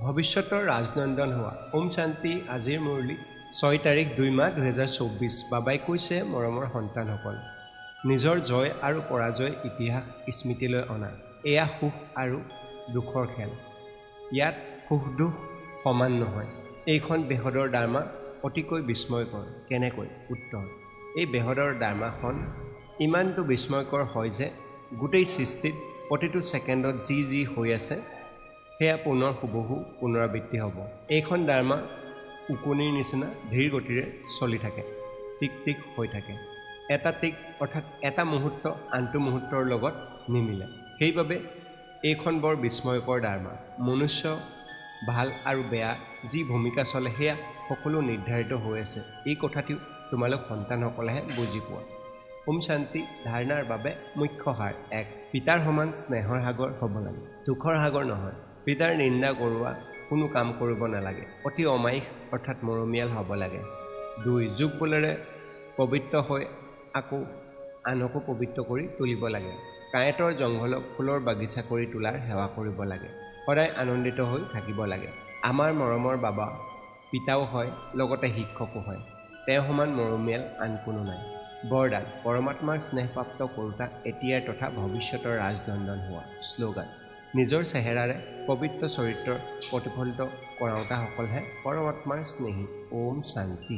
ভৱিষ্যতৰ ৰাজনন্দন হোৱা ওম শান্তি। আজিৰ মুৰলী 6 তাৰিখ 2 মাহ 2024। বাবাই কৈছে, মৰমৰ সন্তানসকল, নিজৰ জয় আৰু পৰাজয় ইতিহাস স্মৃতিলৈ অনা। এয়া সুখ আৰু দুখৰ খেল। ইয়াত সুখ দুখ সমান নহয়। এইখন বেহদৰ ডাৰ্মা অতিকৈ বিস্ময়কৰ। কেনেকৈ? উত্তৰ, এই বেহদৰ ডাৰ্মাখন ইমানটো বিস্ময়কৰ হয় যে গোটেই সৃষ্টিত প্ৰতিটো ছেকেণ্ডত যি যি হৈ আছে সেয়া পুনৰ হুবহু পুনৰাবৃত্তি হ'ব। এইখন ডাৰ্মা উকনিৰ নিচিনা ধীৰ গতিৰে চলি থাকে, টিক টিক হৈ থাকে। এটা টিক অৰ্থাৎ এটা মুহূৰ্ত আনটো মুহূৰ্তৰ লগত নিমিলে। সেইবাবে এইখন বৰ বিস্ময়কৰ ডাৰ্মা। মনুষ্য ভাল আৰু বেয়া যি ভূমিকা চলে সেয়া সকলো নিৰ্ধাৰিত হৈ আছে। এই কথাটিও তোমালোক সন্তানসকলেহে বুজি পোৱা। ওম শান্তি ধাৰণাৰ বাবে মুখ্য সাৰ 1। পিতাৰ সমান স্নেহৰ সাগৰ হ'ব লাগে, দুখৰ সাগৰ নহয়। পিতাৰ নিন্দা কৰোৱা কোনো কাম কৰিব নালাগে। অতি অমায়িক অৰ্থাৎ মৰমীয়াল হ'ব লাগে। 2। যোগ বলেৰে পবিত্ৰ হৈ আকৌ আনকো পবিত্ৰ কৰি তুলিব লাগে। কাঁইটৰ জংঘলক ফুলৰ বাগিচা কৰি তোলাৰ সেৱা কৰিব লাগে। সদায় আনন্দিত হৈ থাকিব লাগে। আমাৰ মৰমৰ বাবা পিতাও হয়, লগতে শিক্ষকো হয়। তেওঁ সমান মৰমীয়াল আন কোনো নাই। বৰদান, পৰমাত্মাৰ স্নেহপ্ৰাপ্ত কৰোঁতা এতিয়াৰ তথা ভৱিষ্যতৰ ৰাজনন্দন হোৱা। শ্লোগান, নিজৰ চেহেৰাৰে পবিত্ৰ চৰিত্ৰৰ প্ৰতিফলিত কৰাওঁতাসকলহে পৰমাত্মাৰ স্নেহী। ওম শান্তি।